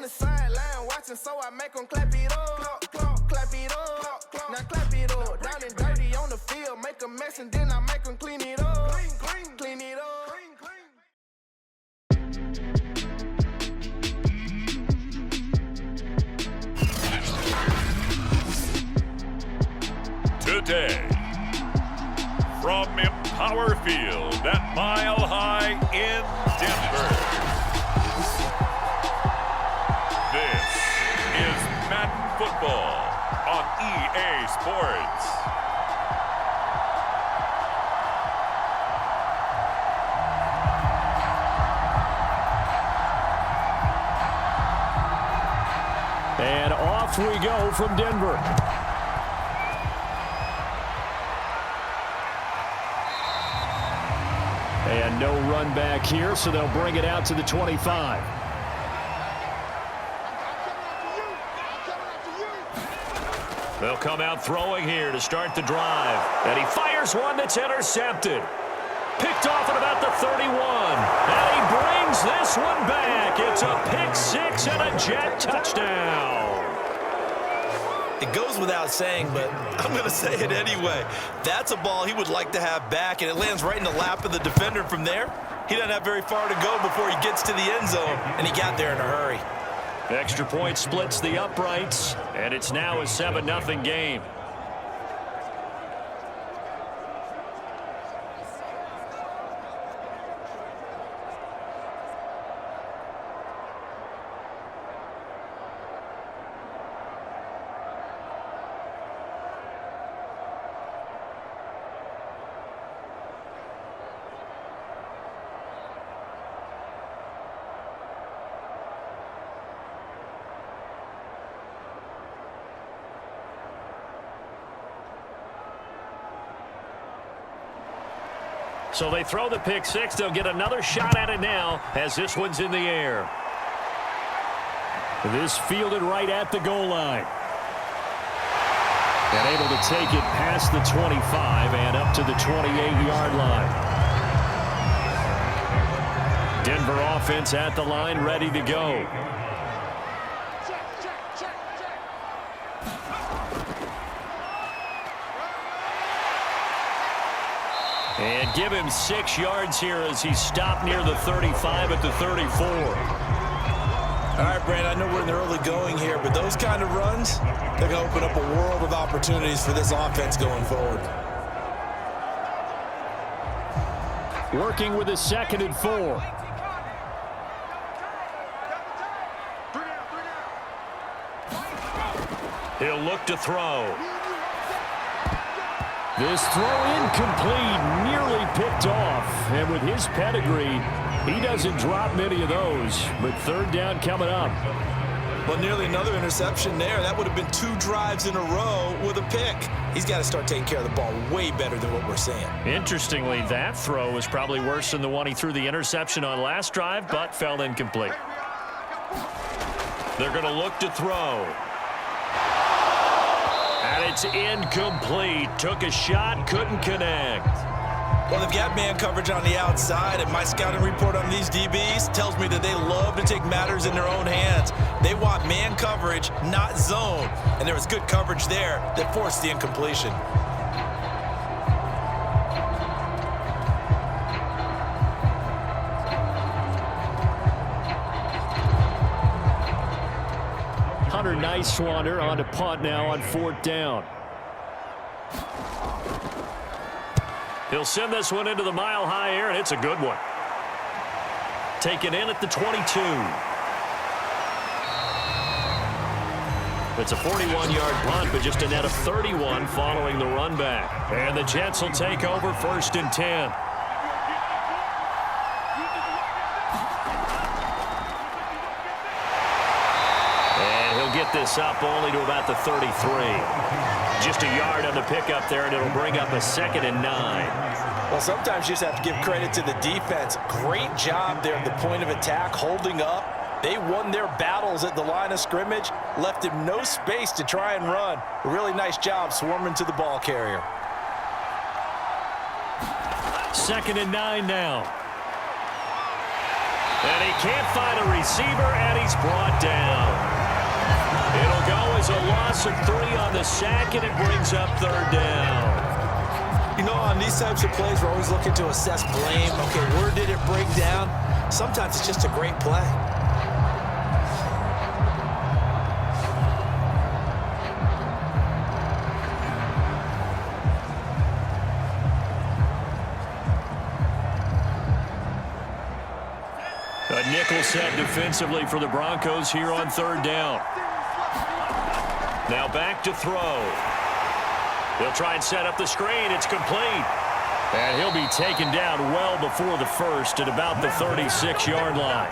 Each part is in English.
the sideline watching, so I make them clap it up. Clap it up. Now clap it up. Down and dirty on the field, make a mess and then I make them clean it up. Clean it up. Today, from Empower Field at Mile High in Denver, this is Madden Football on EA Sports. And off we go from Denver. And no run back here, so they'll bring it out to the 25. They'll come out throwing here to start the drive. And he fires one that's intercepted. Picked off at about the 31. And he brings this one back. It's a pick six and a Jet touchdown. It goes without saying, but I'm going to say it anyway. That's a ball he would like to have back, and it lands right in the lap of the defender from there. He doesn't have very far to go before he gets to the end zone, and he got there in a hurry. Extra point splits the uprights, and it's now a 7-0 game. So they throw the pick six. They'll get another shot at it now as this one's in the air. This fielded right at the goal line. And able to take it past the 25 and up to the 28-yard line. Denver offense at the line, ready to go. And give him 6 yards here as he stopped near the 35 at the 34. All right, Brandon, I know we're in the early going here, but those kind of runs, they're going to open up a world of opportunities for this offense going forward. Working with a 2nd and 4. He'll look to throw. This throw incomplete, nearly picked off. And with his pedigree, he doesn't drop many of those. But 3rd down coming up. Well, nearly another interception there. That would have been 2 drives in a row with a pick. He's got to start taking care of the ball way better than what we're seeing. Interestingly, that throw was probably worse than the one he threw the interception on last drive, but fell incomplete. They're going to look to throw. And it's incomplete. Took a shot, couldn't connect. Well, they've got man coverage on the outside, and my scouting report on these DBs tells me that they love to take matters in their own hands. They want man coverage, not zone. And there was good coverage there that forced the incompletion. Hunter Nice-Swander on to punt now on 4th down. He'll send this one into the mile-high air, and it's a good one. Taken in at the 22. It's a 41-yard punt, but just a net of 31 following the run back. And the Jets will take over 1st and 10. Get this up only to about the 33. Just a yard on the pickup there, and it'll bring up a 2nd and 9. Well, sometimes you just have to give credit to the defense. Great job there at the point of attack, holding up. They won their battles at the line of scrimmage, left him no space to try and run. A really nice job swarming to the ball carrier. 2nd and 9 now. And he can't find a receiver, and he's brought down. It'll go as a loss of 3 on the sack, and it brings up 3rd down. You know, on these types of plays, we're always looking to assess blame. Okay, where did it break down? Sometimes it's just a great play. A nickel set defensively for the Broncos here on 3rd down. Now back to throw. He'll try and set up the screen. It's complete. And he'll be taken down well before the first at about the 36-yard line.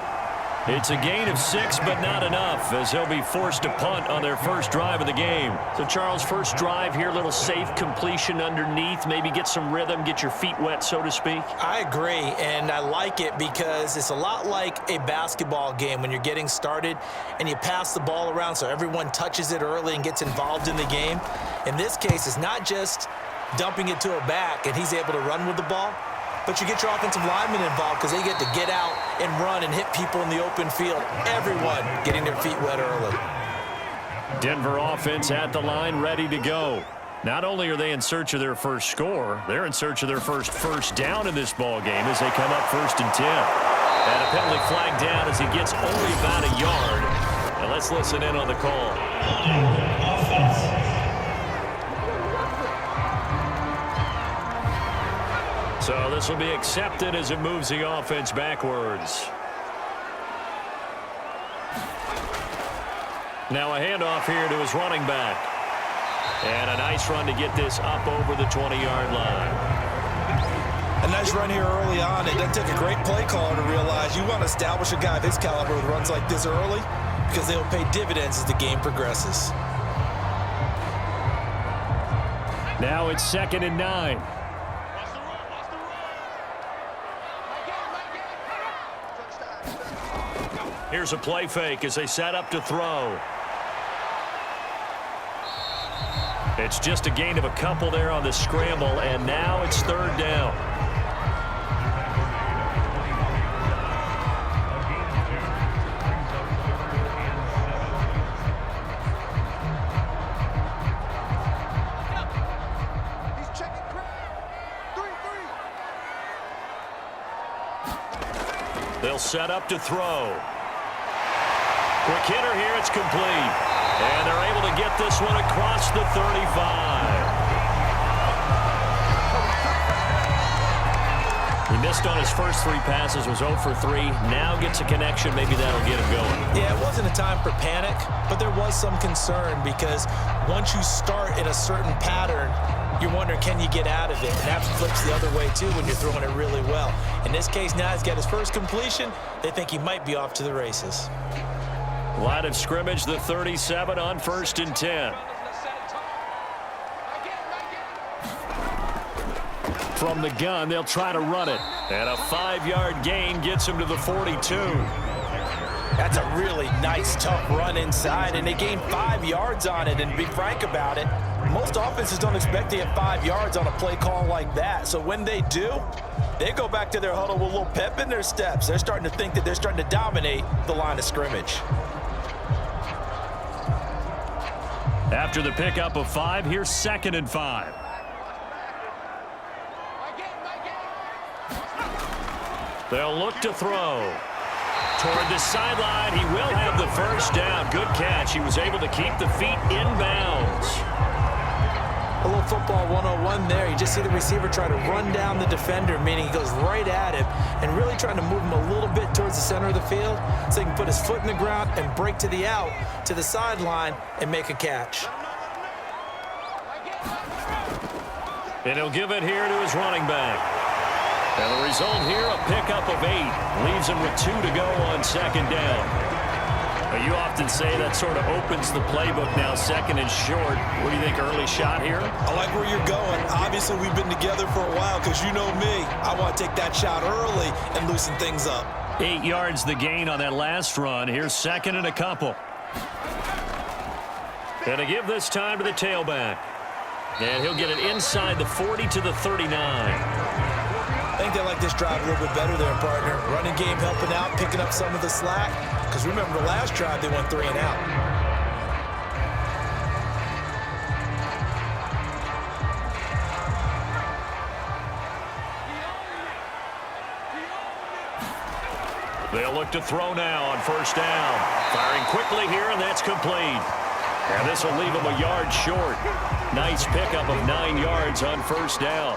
It's a gain of 6, but not enough, as he'll be forced to punt on their first drive of the game. So, Charles, first drive here, little safe completion underneath, maybe get some rhythm, get your feet wet, so to speak. I agree, and I like it because it's a lot like a basketball game when you're getting started and you pass the ball around so everyone touches it early and gets involved in the game. In this case, it's not just dumping it to a back and he's able to run with the ball, but you get your offensive linemen involved because they get to get out and run and hit people in the open field. Everyone getting their feet wet early. Denver offense at the line, ready to go. Not only are they in search of their first score, they're in search of their first down in this ball game as they come up 1st and 10. And a penalty flag down as he gets only about a yard. And let's listen in on the call. So this will be accepted as it moves the offense backwards. Now a handoff here to his running back. And a nice run to get this up over the 20-yard line. A nice run here early on. It doesn't take a great play caller to realize you want to establish a guy of his caliber with runs like this early because they'll pay dividends as the game progresses. Now it's 2nd and 9. Here's a play fake as they set up to throw. It's just a gain of a couple there on the scramble, and now it's 3rd down. They'll set up to throw. Quick hitter here, it's complete. And they're able to get this one across the 35. He missed on his first 3 passes, was 0 for 3. Now gets a connection, maybe that'll get him going. Yeah, it wasn't a time for panic, but there was some concern because once you start in a certain pattern, you're wondering, can you get out of it? And that flips the other way, too, when you're throwing it really well. In this case, now he's got his first completion. They think he might be off to the races. Line of scrimmage, the 37 on 1st and 10. From the gun, they'll try to run it. And a 5-yard gain gets him to the 42. That's a really nice, tough run inside, and they gained 5 yards on it. And to be frank about it, most offenses don't expect to get 5 yards on a play call like that. So when they do, they go back to their huddle with a little pep in their steps. They're starting to think that they're starting to dominate the line of scrimmage. After the pickup of 5, here's 2nd and 5. They'll look to throw. Toward the sideline, he will have the first down. Good catch. He was able to keep the feet in bounds. A little football 101 there. You just see the receiver try to run down the defender, meaning he goes right at him and really trying to move him a little bit towards the center of the field so he can put his foot in the ground and break to the out, to the sideline, and make a catch. And he'll give it here to his running back. And the result here, a pickup of 8. Leaves him with 2 to go on 2nd down. You often say that sort of opens the playbook now, 2nd and short. What do you think, early shot here? I like where you're going. Obviously, we've been together for a while because you know me. I want to take that shot early and loosen things up. 8 yards the gain on that last run. Here's 2nd and a couple. And to give this time to the tailback. And he'll get it inside the 40 to the 39. I think they like this drive a little bit better there, partner. Running game helping out, picking up some of the slack. Because remember, the last drive, they went 3 and out. They'll look to throw now on first down. Firing quickly here, and that's complete. And this will leave him a yard short. Nice pickup of 9 yards on first down.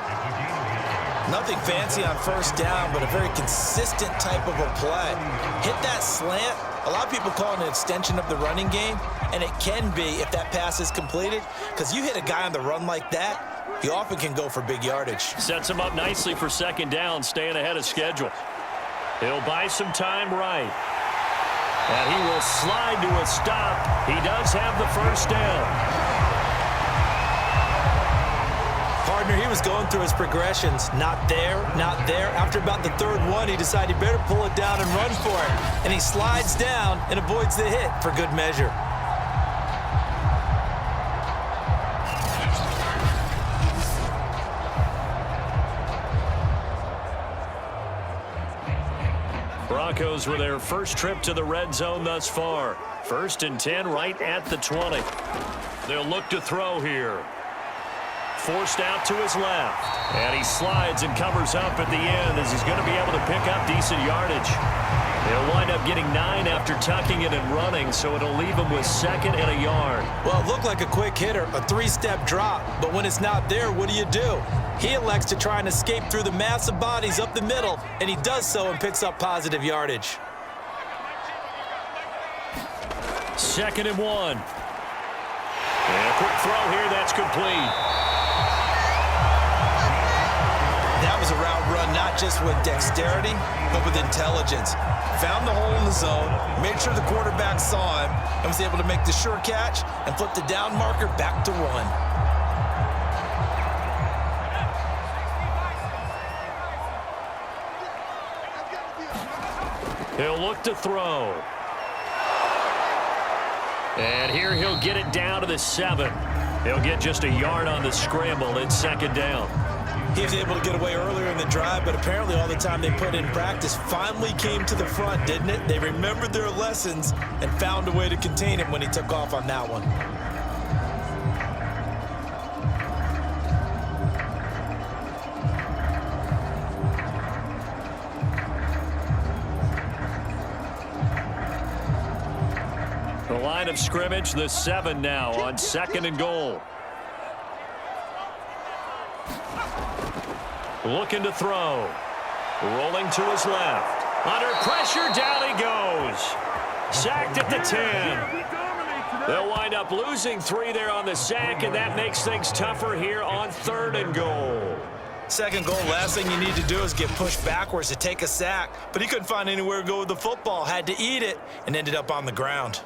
Nothing fancy on first down, but a very consistent type of a play. Hit that slant. A lot of people call it an extension of the running game, and it can be if that pass is completed, because you hit a guy on the run like that, he often can go for big yardage. Sets him up nicely for second down, staying ahead of schedule. He'll buy some time right. And he will slide to a stop. He does have the first down. Partner, he was going through his progressions. Not there, not there. After about the third one, he decided he better pull it down and run for it. And he slides down and avoids the hit for good measure. Broncos with their first trip to the red zone thus far. 1st and 10 right at the 20. They'll look to throw here. Forced out to his left. And he slides and covers up at the end as he's going to be able to pick up decent yardage. He'll wind up getting 9 after tucking it and running, so it'll leave him with 2nd and a yard. Well, it looked like a quick hitter, a 3-step drop. But when it's not there, what do? He elects to try and escape through the massive bodies up the middle, and he does so and picks up positive yardage. 2nd and 1. And a quick throw here, that's complete. That was a route run not just with dexterity, but with intelligence. Found the hole in the zone, made sure the quarterback saw him, and was able to make the sure catch and flip the down marker back to 1. He'll look to throw. And here he'll get it down to the 7. He'll get just a yard on the scramble. It's 2nd down. He was able to get away earlier in the drive, but apparently all the time they put in practice finally came to the front, didn't it? They remembered their lessons and found a way to contain him when he took off on that one. The line of scrimmage, the 7 now on 2nd and goal. Looking to throw. Rolling to his left. Under pressure, down he goes. Sacked at the 10. They'll wind up losing 3 there on the sack, and that makes things tougher here on 3rd and goal. 2nd goal, last thing you need to do is get pushed backwards to take a sack. But he couldn't find anywhere to go with the football, had to eat it, and ended up on the ground.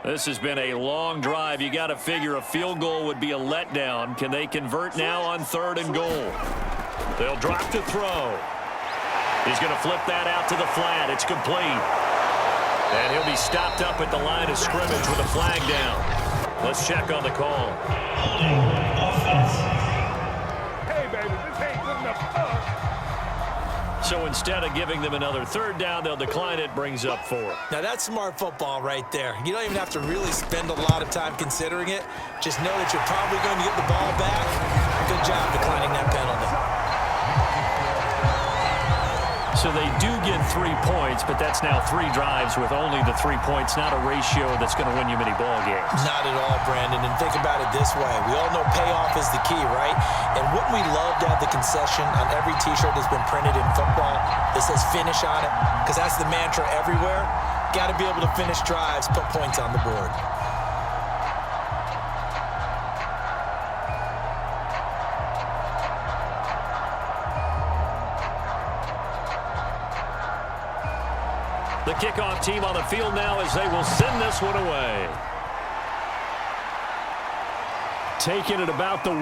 This has been a long drive. You got to figure a field goal would be a letdown. Can they convert now on 3rd and goal? They'll drop to throw. He's going to flip that out to the flat. It's complete. And he'll be stopped up at the line of scrimmage with a flag down. Let's check on the call. Hey, baby, this ain't good enough for us. So instead of giving them another 3rd down, they'll decline it, brings up 4. Now that's smart football right there. You don't even have to really spend a lot of time considering it. Just know that you're probably going to get the ball back. Good job declining that penalty. So they do get 3 points, but that's now 3 drives with only the 3 points, not a ratio that's going to win you many ball games. Not at all, Brandon. And think about it this way. We all know payoff is the key, right? And wouldn't we love to have the concession on every T-shirt that's been printed in football that says finish on it? Because that's the mantra everywhere. Got to be able to finish drives, put points on the board. The kickoff team on the field now as they will send this one away. Taking it about the 1.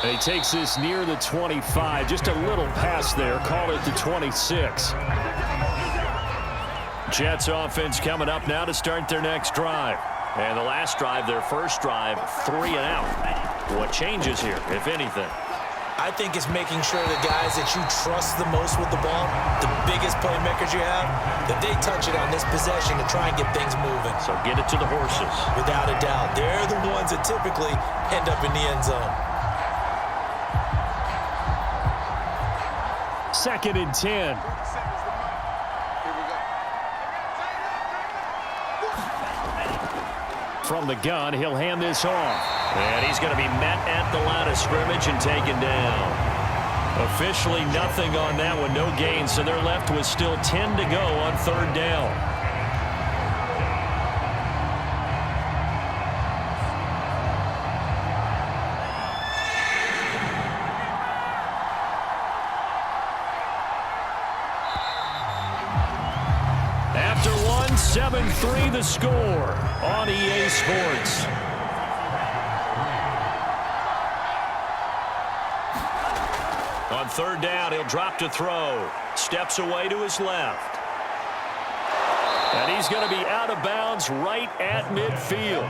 He takes this near the 25, just a little past there, call it the 26. Jets offense coming up now to start their next drive. And the last drive, their first drive, 3 and out. What changes here, if anything? I think it's making sure the guys that you trust the most with the ball, the biggest playmakers you have, that they touch it on this possession to try and get things moving. So get it to the horses. Without a doubt. They're the ones that typically end up in the end zone. 2nd and 10. From the gun, he'll hand this off. And he's going to be met at the line of scrimmage and taken down. Officially nothing on that one, no gain, so they're left with still 10 to go on 3rd down. After 7-3 the score on EA Sports. On 3rd down, he'll drop to throw. Steps away to his left. And he's going to be out of bounds right at midfield.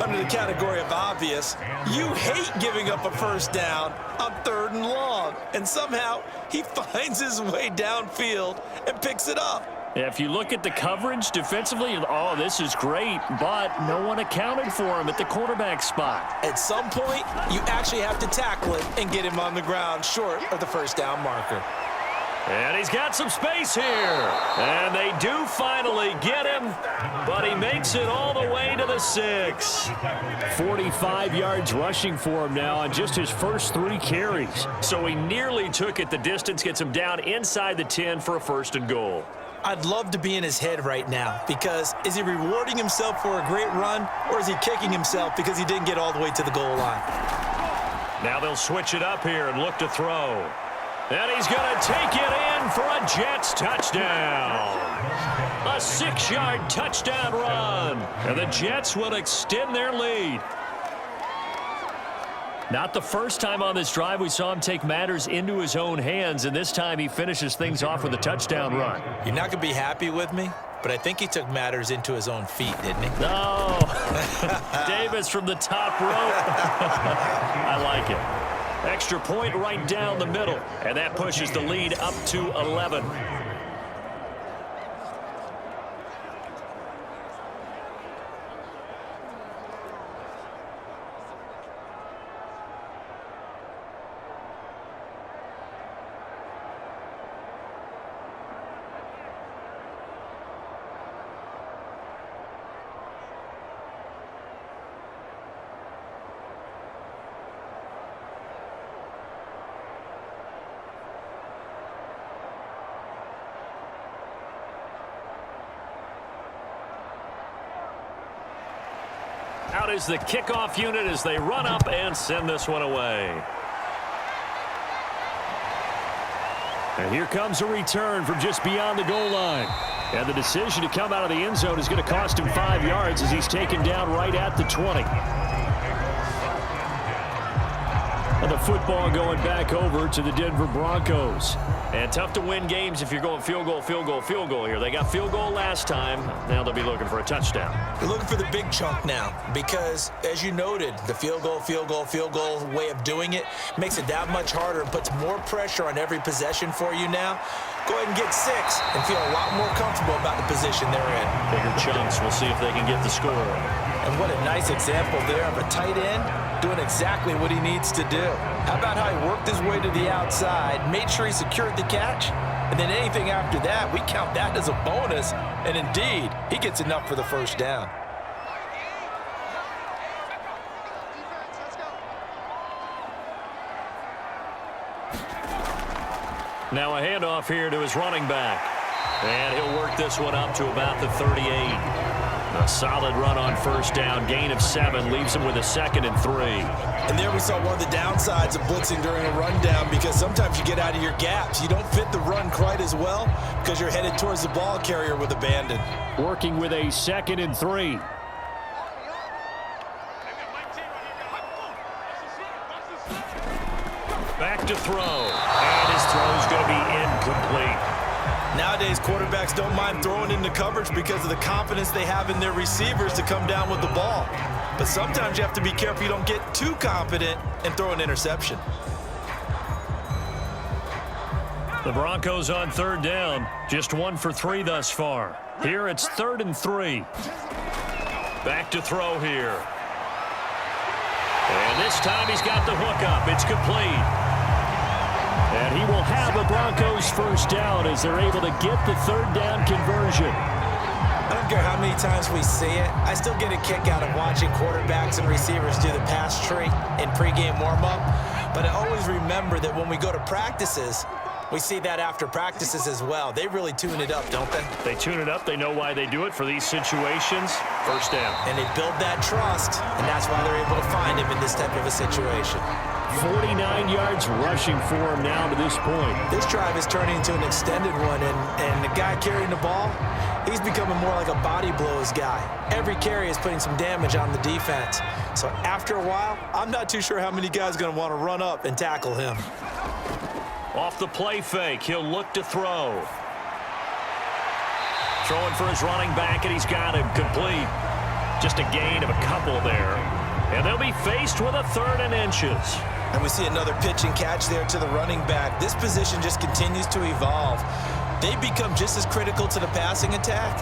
Under the category of obvious, you hate giving up a first down on 3rd and long. And somehow he finds his way downfield and picks it up. If you look at the coverage defensively, oh, this is great, but no one accounted for him at the quarterback spot. At some point, you actually have to tackle it and get him on the ground short of the first down marker. And he's got some space here. And they do finally get him, but he makes it all the way to the 6. 45 yards rushing for him now on just his first 3 carries. So he nearly took it the distance, gets him down inside the 10 for a 1st and goal. I'd love to be in his head right now, because is he rewarding himself for a great run, or is he kicking himself because he didn't get all the way to the goal line? Now they'll switch it up here and look to throw. And he's going to take it in for a Jets touchdown. A 6-yard touchdown run. And the Jets will extend their lead. Not the first time on this drive we saw him take matters into his own hands, and this time he finishes things off with a touchdown run. You're not going to be happy with me, but I think he took matters into his own feet, didn't he? No. Davis from the top rope. I like it. Extra point right down the middle, and that pushes the lead up to 11. Out is the kickoff unit as they run up and send this one away. And here comes a return from just beyond the goal line. And the decision to come out of the end zone is going to cost him 5 yards as he's taken down right at the 20. And the football going back over to the Denver Broncos. And tough to win games if you're going field goal, field goal, field goal here. They got field goal last time. Now they'll be looking for a touchdown. They're looking for the big chunk now because, as you noted, the field goal way of doing it makes it that much harder and puts more pressure on every possession for you now. Go ahead and get 6 and feel a lot more comfortable about the position they're in. Bigger chunks. We'll see if they can get the score. And what a nice example there of a tight end doing exactly what he needs to do. How about how he worked his way to the outside, made sure he secured the catch, and then anything after that, we count that as a bonus. And indeed, he gets enough for the first down. Now a handoff here to his running back. And he'll work this one up to about the 38. A solid run on first down. Gain of 7 leaves him with a 2nd and 3. And there we saw one of the downsides of blitzing during a rundown, because sometimes you get out of your gaps. You don't fit the run quite as well because you're headed towards the ball carrier with abandon. Working with a 2nd and 3. to throw. And his throw is going to be incomplete. Nowadays, quarterbacks don't mind throwing into coverage because of the confidence they have in their receivers to come down with the ball. But sometimes you have to be careful you don't get too confident and throw an interception. The Broncos on third down, just 1 for 3 thus far. Here it's 3rd and 3. Back to throw here. And this time he's got the hook up. It's complete. And he will have a Broncos first down as they're able to get the 3rd down conversion. I don't care how many times we see it. I still get a kick out of watching quarterbacks and receivers do the pass tree in pregame warm-up. But I always remember that when we go to practices, we see that after practices as well. They really tune it up, don't they? They tune it up. They know why they do it for these situations. First down. And they build that trust, and that's why they're able to find him in this type of a situation. 49 yards rushing for him now to this point. This drive is turning into an extended one, and the guy carrying the ball, he's becoming more like a body blows guy. Every carry is putting some damage on the defense. So after a while, I'm not too sure how many guys are going to want to run up and tackle him. Off the play fake, he'll look to throw. Throwing for his running back, and he's got him complete. Just a gain of a couple there. And they'll be faced with a 3rd and inches. And we see another pitch and catch there to the running back. This position just continues to evolve. They become just as critical to the passing attack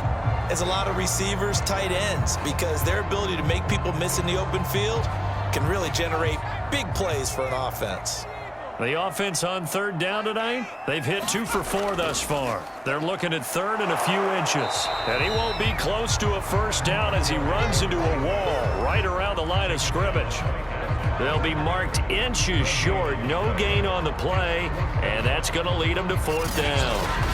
as a lot of receivers, tight ends, because their ability to make people miss in the open field can really generate big plays for an offense. The offense on 3rd down tonight, they've hit 2 for 4 thus far. They're looking at 3rd and a few inches. And he won't be close to a first down as he runs into a wall right around the line of scrimmage. They'll be marked inches short, no gain on the play, and that's going to lead them to 4th down.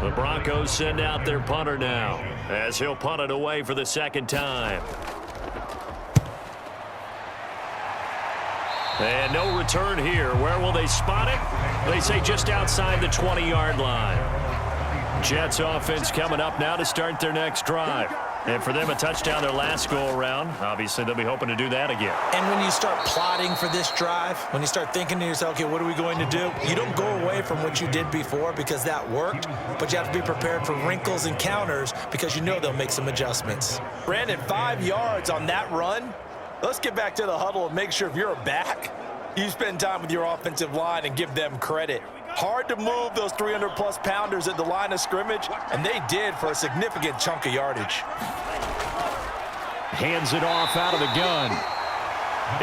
The Broncos send out their punter now as he'll punt it away for the 2nd time. And no return here. Where will they spot it? They say just outside the 20-yard line. Jets offense coming up now to start their next drive. And for them, a touchdown their last go-around. Obviously, they'll be hoping to do that again. And when you start plotting for this drive, when you start thinking to yourself, okay, what are we going to do? You don't go away from what you did before because that worked, but you have to be prepared for wrinkles and counters because you know they'll make some adjustments. Brandon, 5 yards on that run. Let's get back to the huddle and make sure if you're a back, you spend time with your offensive line and give them credit. Hard to move those 300-plus pounders at the line of scrimmage, and they did for a significant chunk of yardage. Hands it off out of the gun.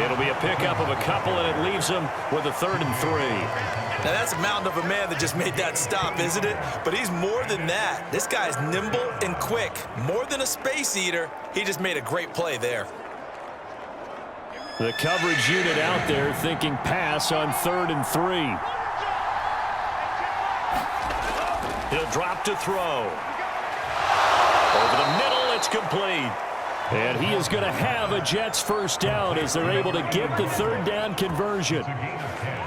It'll be a pickup of a couple, and it leaves them with a 3rd and 3. Now, that's a mountain of a man that just made that stop, isn't it? But he's more than that. This guy's nimble and quick. More than a space eater, he just made a great play there. The coverage unit out there thinking pass on 3rd and 3. He'll drop to throw. Over the middle, it's complete. And he is going to have a Jets first down as they're able to get the 3rd down conversion.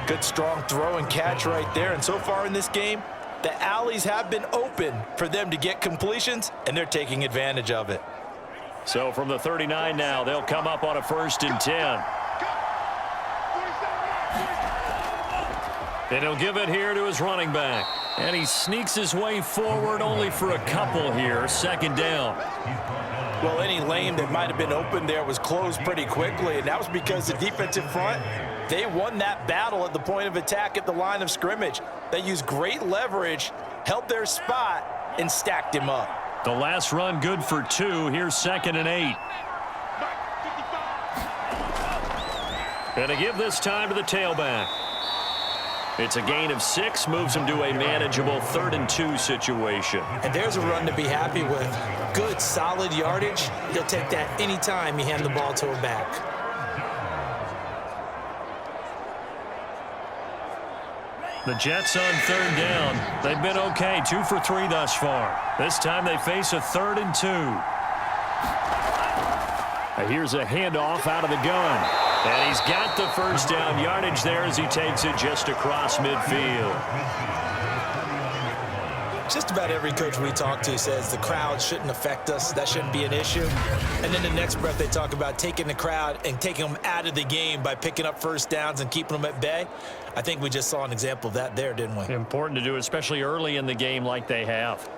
Good, strong throw and catch right there. And so far in this game, the alleys have been open for them to get completions, and they're taking advantage of it. So from the 39 now, they'll come up on a 1st and 10. And he'll give it here to his running back. And he sneaks his way forward only for a couple here. 2nd down. Well, any lane that might have been open there was closed pretty quickly, and that was because the defensive front, they won that battle at the point of attack at the line of scrimmage. They used great leverage, held their spot, and stacked him up. The last run good for 2. Here's 2nd and 8. And to give this time to the tailback. It's a gain of 6, moves him to a manageable 3rd and 2 situation. And there's a run to be happy with. Good, solid yardage. He'll take that any time you hand the ball to a back. The Jets on 3rd down. They've been okay, 2 for 3 thus far. This time they face a 3rd and 2. Here's a handoff out of the gun. And he's got the first down yardage there as he takes it just across midfield. Just about every coach we talk to says the crowd shouldn't affect us. That shouldn't be an issue. And then the next breath they talk about taking the crowd and taking them out of the game by picking up first downs and keeping them at bay. I think we just saw an example of that there, didn't we? Important to do, especially early in the game like they have.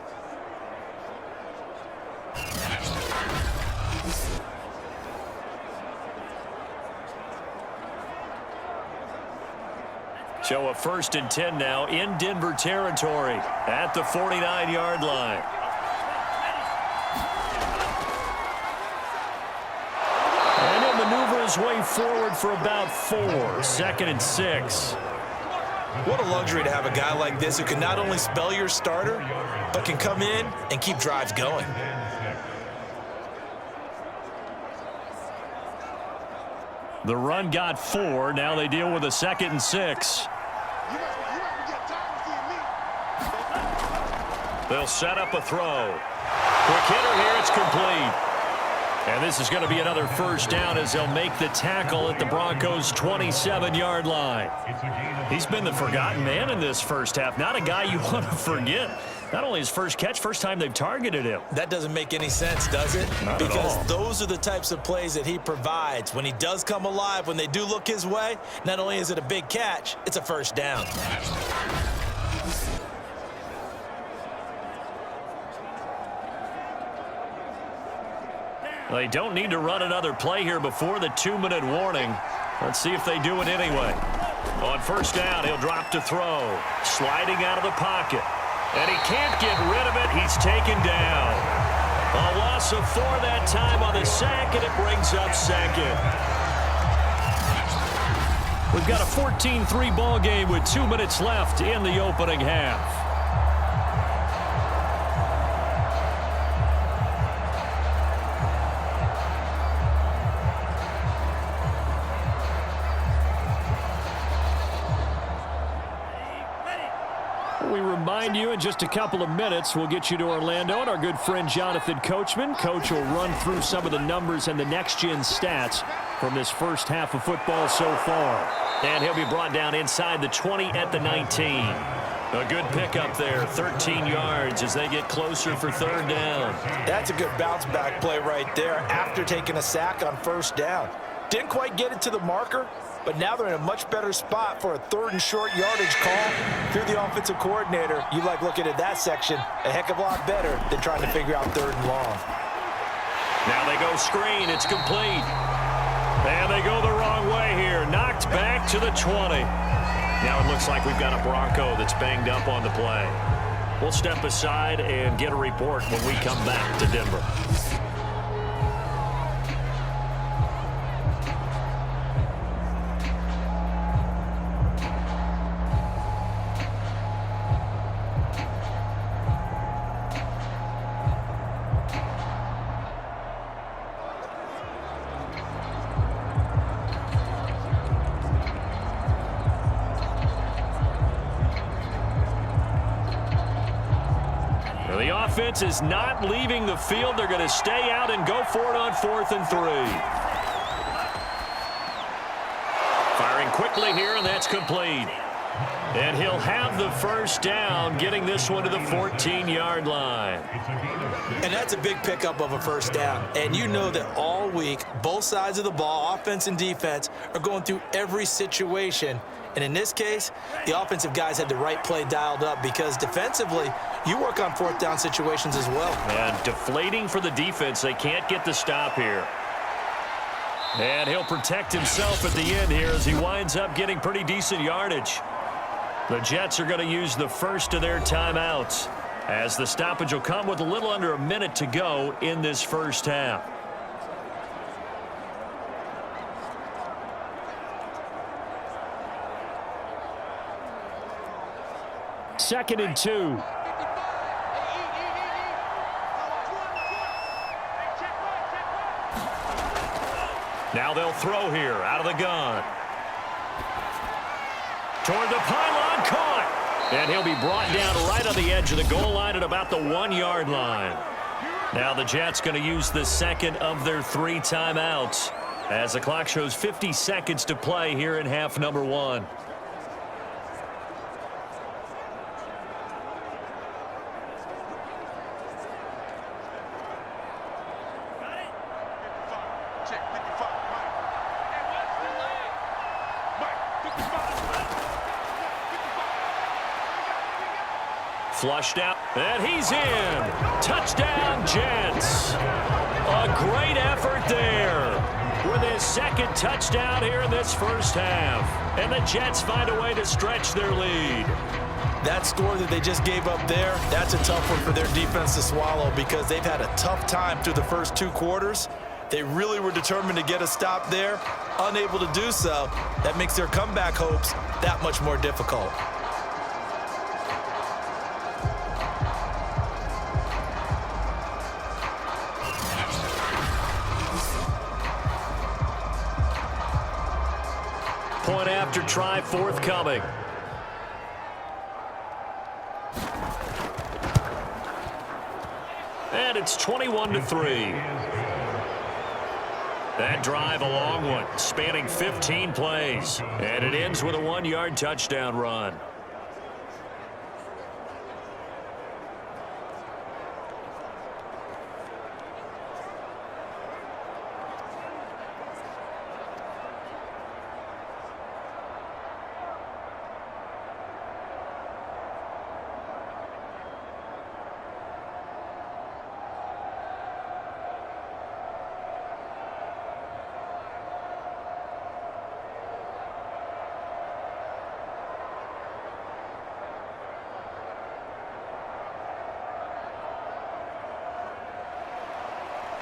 So a 1st and 10 now in Denver territory at the 49-yard line. And he'll maneuver his way forward for about 4. 2nd and 6. What a luxury to have a guy like this who can not only spell your starter, but can come in and keep drives going. The run got 4. Now they deal with a 2nd and 6. They'll set up a throw. Quick hitter here. It's complete. And this is going to be another first down as they'll make the tackle at the Broncos' 27-yard line. He's been the forgotten man in this first half. Not a guy you want to forget. Not only his first catch, first time they've targeted him. That doesn't make any sense, does it? Not at all. Because those are the types of plays that he provides. When he does come alive, when they do look his way, not only is it a big catch, it's a first down. They don't need to run another play here before the 2-minute warning. Let's see if they do it anyway. On first down, he'll drop to throw. Sliding out of the pocket. And he can't get rid of it. He's taken down. A loss of 4 that time on the sack, and it brings up 2nd. We've got a 14-3 ball game with 2 minutes left in the opening half. We remind you in just a couple of minutes we'll get you to Orlando and our good friend Jonathan Coachman. Coach will run through some of the numbers and the next-gen stats from this first half of football so far. And he'll be brought down inside the 20 at the 19. A good pickup there, 13 yards as they get closer for 3rd down. That's a good bounce-back play right there after taking a sack on first down. Didn't quite get it to the marker, but now they're in a much better spot for a 3rd and short yardage call. If you're the offensive coordinator, you like looking at that section a heck of a lot better than trying to figure out 3rd and long. Now they go screen. It's complete. And they go the wrong way here. Knocked back to the 20. Now it looks like we've got a Bronco that's banged up on the play. We'll step aside and get a report when we come back to Denver. The offense is not leaving the field. They're going to stay out and go for it on 4th and 3. Firing quickly here, and that's complete. And he'll have the first down, getting this one to the 14-yard line. And that's a big pickup of a first down. And you know that all week, both sides of the ball, offense and defense, are going through every situation. And in this case, the offensive guys had the right play dialed up because defensively, you work on 4th down situations as well. And deflating for the defense. They can't get the stop here. And he'll protect himself at the end here as he winds up getting pretty decent yardage. The Jets are going to use the first of their timeouts as the stoppage will come with a little under a minute to go in this first half. Second and 2. Now they'll throw here out of the gun. Toward the pylon, caught. And he'll be brought down right on the edge of the goal line at about the 1-yard line. Now the Jets going to use the second of their 3 timeouts as the clock shows 50 seconds to play here in half number 1. Flushed out, and he's in. Touchdown, Jets. A great effort there with his second touchdown here in this first half. And the Jets find a way to stretch their lead. That score that they just gave up there, that's a tough one for their defense to swallow because they've had a tough time through the first 2 quarters. They really were determined to get a stop there, unable to do so. That makes their comeback hopes that much more difficult. Point after try forthcoming. And it's 21-3. That drive, a long one, spanning 15 plays. And it ends with a 1-yard touchdown run.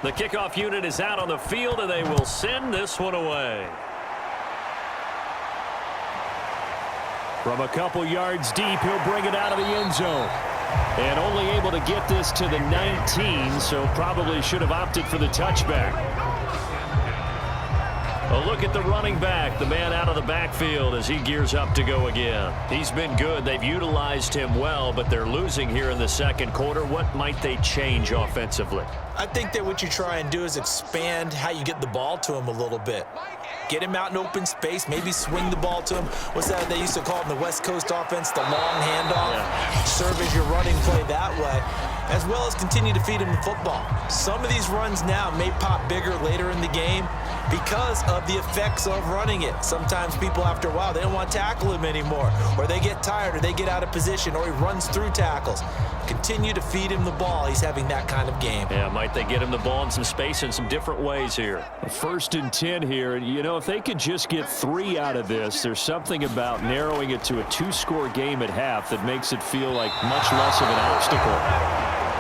The kickoff unit is out on the field, and they will send this one away. From a couple yards deep, he'll bring it out of the end zone. And only able to get this to the 19, so probably should have opted for the touchback. A look at the running back, the man out of the backfield as he gears up to go again. He's been good. They've utilized him well, but they're losing here in the second quarter. What might they change offensively? I think that what you try and do is expand how you get the ball to him a little bit. Get him out in open space, maybe swing the ball to him. What's that they used to call it in the West Coast offense, the long handoff? Yeah. Serve as your running play that way, as well as continue to feed him the football. Some of these runs now may pop bigger later in the game because of the effects of running it. Sometimes people, after a while, they don't want to tackle him anymore, or they get tired, or they get out of position, or he runs through tackles. Continue to feed him the ball. He's having that kind of game. Yeah, might they get him the ball in some space in some different ways here. 1st and 10 here. You know, if they could just get 3 out of this, there's something about narrowing it to a 2-score game at half that makes it feel like much less of an obstacle.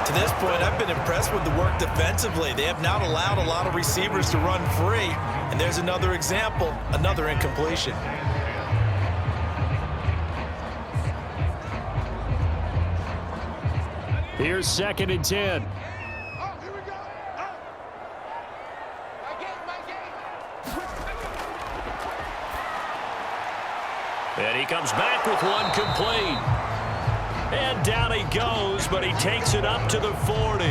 To this point, I've been impressed with the work defensively. They have not allowed a lot of receivers to run free. And there's another example, another incompletion. Here's 2nd and 10. And he comes back with one complete. And down he goes, but he takes it up to the 40.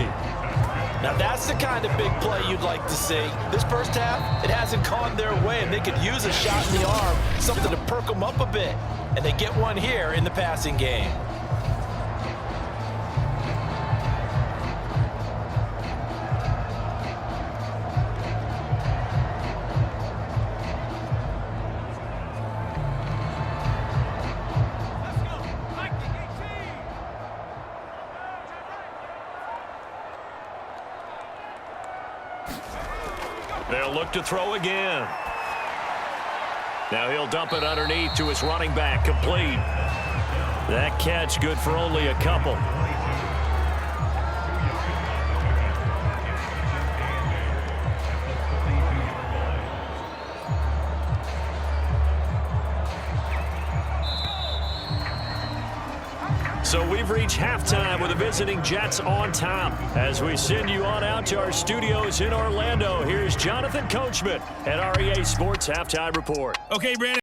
Now that's the kind of big play you'd like to see. This first half, it hasn't gone their way, and they could use a shot in the arm, something to perk them up a bit. And they get one here in the passing game. They'll look to throw again. Now he'll dump it underneath to his running back, complete. That catch good for only a couple. So we've reached halftime with the visiting Jets on top. As we send you on out to our studios in Orlando, here's Jonathan Coachman at REA Sports Halftime Report. Okay, Brandon.